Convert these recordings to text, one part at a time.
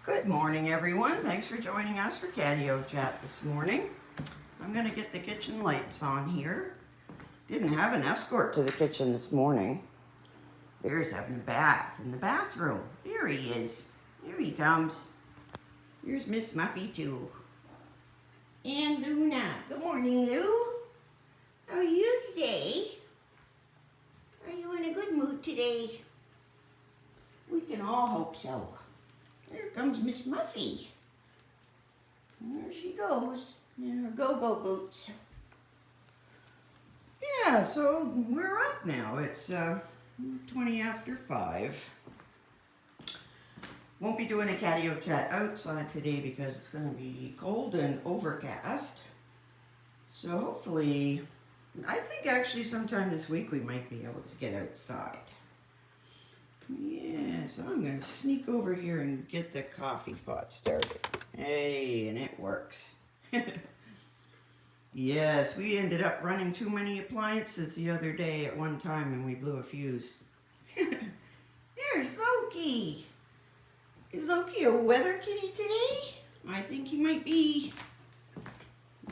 Good morning, everyone. Thanks for joining us for Catio Chat this morning. I'm going to get the kitchen lights on here. Didn't have an escort to the kitchen this morning. Bear's having a bath in the bathroom. There he is. Here he comes. Here's Miss Muffy, too. And Luna. Good morning, Lou. How are you today? Are you in a good mood today? We can all hope so. Here comes Miss Muffy. There she goes in her go-go boots. Yeah, so we're up now. It's 20 after 5. Won't be doing a Catio Chat outside today because it's going to be cold and overcast. So hopefully, I think actually sometime this week we might be able to get outside. Yeah, so I'm going to sneak over here and get the coffee pot started. Hey, and it works. Yes, we ended up running too many appliances the other day at one time and we blew a fuse. There's Loki. Is Loki a weather kitty today? I think he might be.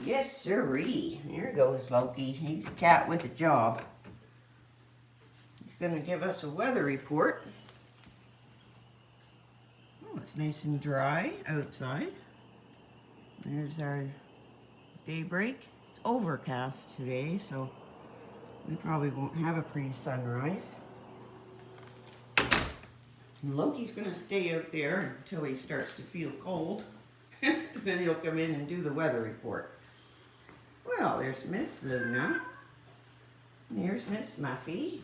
Yes, sirree. There goes Loki. He's a cat with a job. He's going to give us a weather report. Oh, it's nice and dry outside. There's our daybreak. It's overcast today, so we probably won't have a pretty sunrise. Loki's going to stay out there until he starts to feel cold. Then he'll come in and do the weather report. Well, there's Miss Luna. There's Miss Muffy.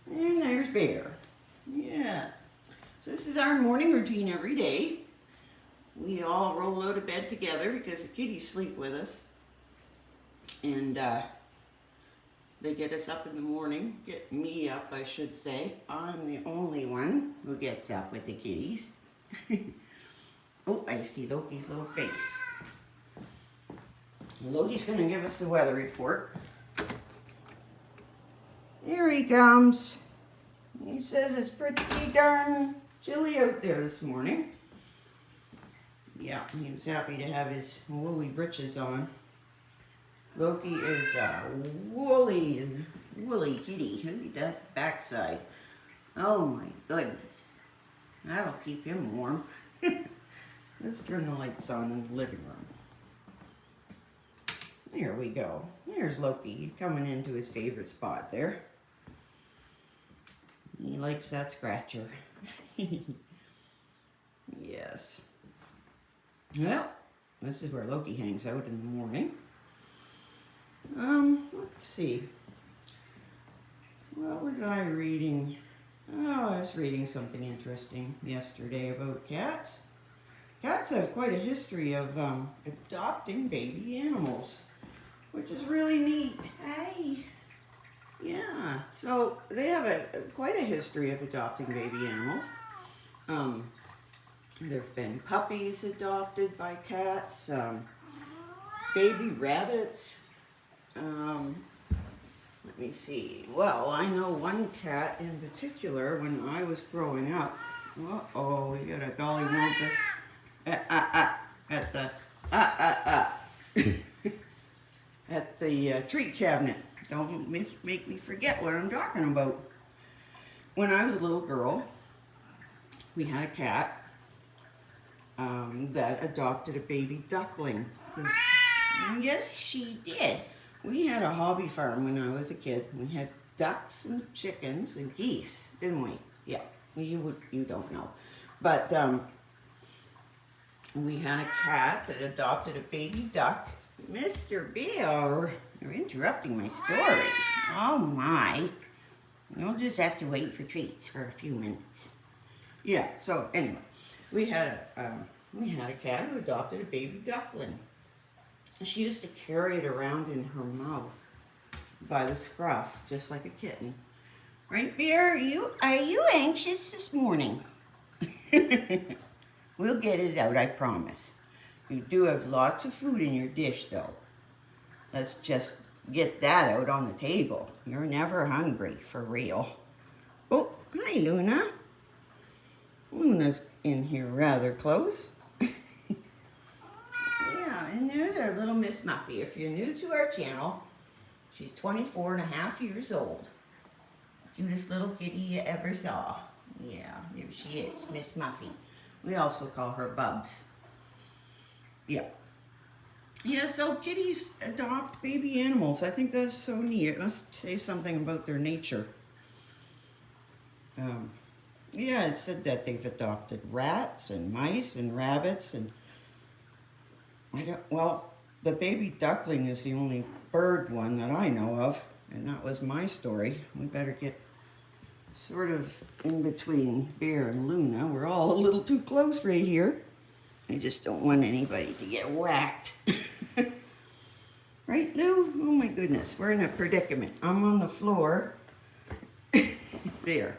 And there's Bear. Yeah. So this is our morning routine every day. We all roll out of bed together because the kitties sleep with us. And they get us up in the morning. Get me up, I should say. I'm the only one who gets up with the kitties. Oh, I see Loki's little face. Loki's going to give us the weather report. Here he comes. He says it's pretty darn chilly out there this morning. Yeah, he was happy to have his woolly breeches on. Loki is a woolly kitty. Look at that backside. Oh my goodness. That'll keep him warm. Let's turn the lights on in the living room. There we go. There's Loki coming into his favorite spot there. He likes that scratcher. Yes. Well, this is where Loki hangs out in the morning. Let's see. What was I reading? Oh, I was reading something interesting yesterday about cats. Cats have quite a history of adopting baby animals, which is really neat. Hey. Yeah, so they have quite a history of adopting baby animals. There have been puppies adopted by cats, baby rabbits. Let me see. Well, I know one cat in particular when I was growing up. Uh-oh, we got a golly wumpus at the at the treat cabinet. Don't make me forget what I'm talking about. When I was a little girl, we had a cat that adopted a baby duckling. Yes, she did. We had a hobby farm when I was a kid. We had ducks and chickens and geese, didn't we? Yeah, you don't know. But we had a cat that adopted a baby duck. Mr. Bear, you're interrupting my story. Oh my. You'll just have to wait for treats for a few minutes. Yeah, so anyway, we had a cat who adopted a baby duckling. She used to carry it around in her mouth by the scruff, just like a kitten. Right, Bear? Are you anxious this morning? We'll get it out, I promise. You do have lots of food in your dish, though. Let's just get that out on the table. You're never hungry, for real. Oh, hi, Luna. Luna's in here rather close. Yeah, and there's our little Miss Muffy. If you're new to our channel, she's 24.5 years old. Cutest little kitty you ever saw. Yeah, there she is, Miss Muffy. We also call her Bubs. Yeah. Yeah, so kitties adopt baby animals. I think that's so neat. It must say something about their nature. Yeah, it said that they've adopted rats and mice and rabbits and well, the baby duckling is the only bird one that I know of, and that was my story. We better get sort of in between Bear and Luna. We're all a little too close right here. I just don't want anybody to get whacked. Right, Lou? Oh my goodness, we're in a predicament. I'm on the floor. There.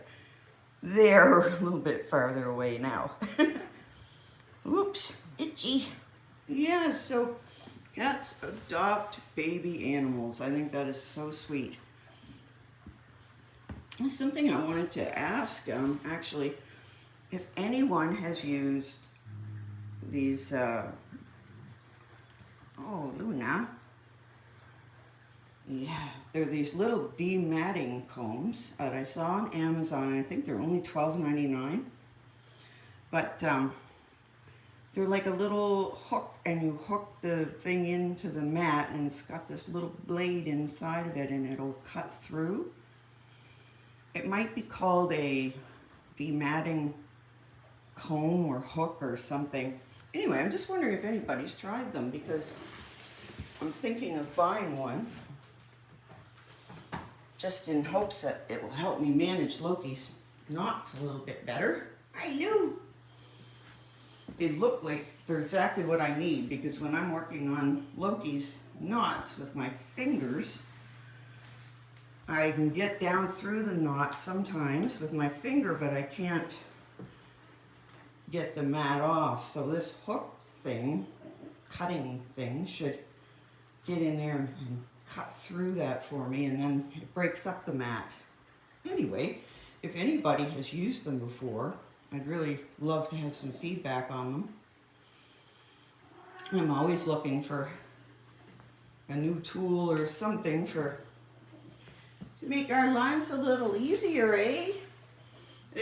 There, a little bit farther away now. Oops, itchy. Yeah, so cats adopt baby animals. I think that is so sweet. That's something I wanted to ask, actually, if anyone has used these, oh, Luna. Yeah, they're these little dematting combs that I saw on Amazon, and I think they're only $12.99. But they're like a little hook, and you hook the thing into the mat, and it's got this little blade inside of it, and it'll cut through. It might be called a dematting comb or hook or something. Anyway, I'm just wondering if anybody's tried them, because I'm thinking of buying one just in hopes that it will help me manage Loki's knots a little bit better. I knew. They look like they're exactly what I need, because when I'm working on Loki's knots with my fingers, I can get down through the knot sometimes with my finger, but I can't get the mat off. So this hook thing, cutting thing, should get in there and cut through that for me, and then it breaks up the mat. Anyway, if anybody has used them before, I'd really love to have some feedback on them. I'm always looking for a new tool or something to make our lives a little easier, eh?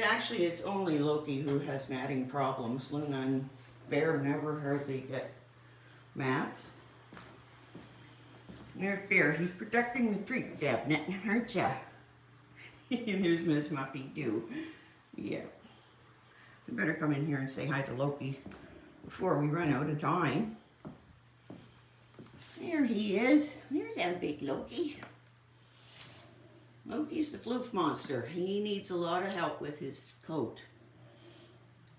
Actually, it's only Loki who has matting problems. Luna and Bear never hardly get mats. There's Bear. He's protecting the treat cabinet, aren't ya? And there's Miss Muffy too. Yeah. We better come in here and say hi to Loki before we run out of time. There he is. There's our big Loki. Loki's the floof monster. He needs a lot of help with his coat.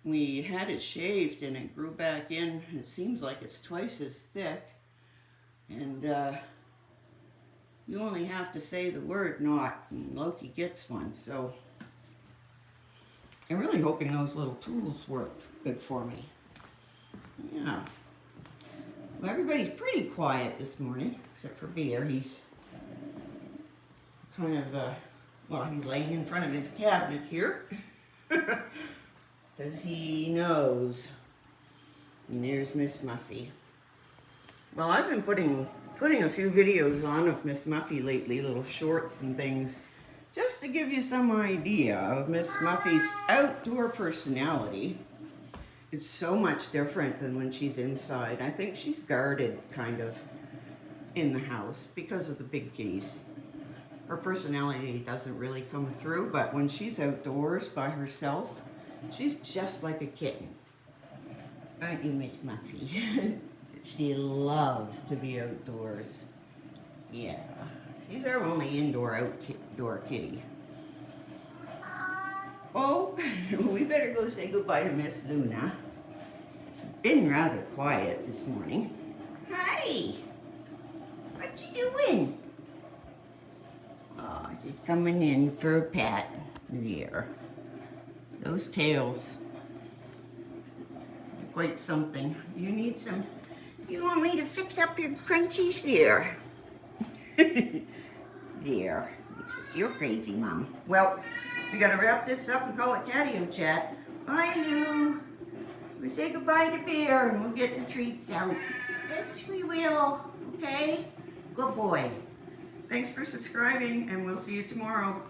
We had it shaved and it grew back in. It seems like it's twice as thick. And you only have to say the word knot and Loki gets one. So I'm really hoping those little tools work good for me. Yeah. Well, everybody's pretty quiet this morning, except for Bear. He's kind of, well, he's laying in front of his cabinet here. Because he knows. And there's Miss Muffy. Well, I've been putting a few videos on of Miss Muffy lately, little shorts and things, just to give you some idea of Miss Muffy's outdoor personality. It's so much different than when she's inside. I think she's guarded, kind of, in the house because of the big kitties. Her personality doesn't really come through, but when she's outdoors by herself, she's just like a kitten. Aren't you, Miss Muffy? She loves to be outdoors. Yeah, she's our only outdoor kitty. Oh, we better go say goodbye to Miss Luna. Been rather quiet this morning. Hi! What you doing? Oh, she's coming in for a pat. There. Those tails. Quite something. You need some... You want me to fix up your crunchies there? There. You're crazy, Mom. Well, we gotta wrap this up and call it Catio Chat. I know. We say goodbye to Bear and we'll get the treats out. Yes, we will. Okay? Good boy. Thanks for subscribing and we'll see you tomorrow.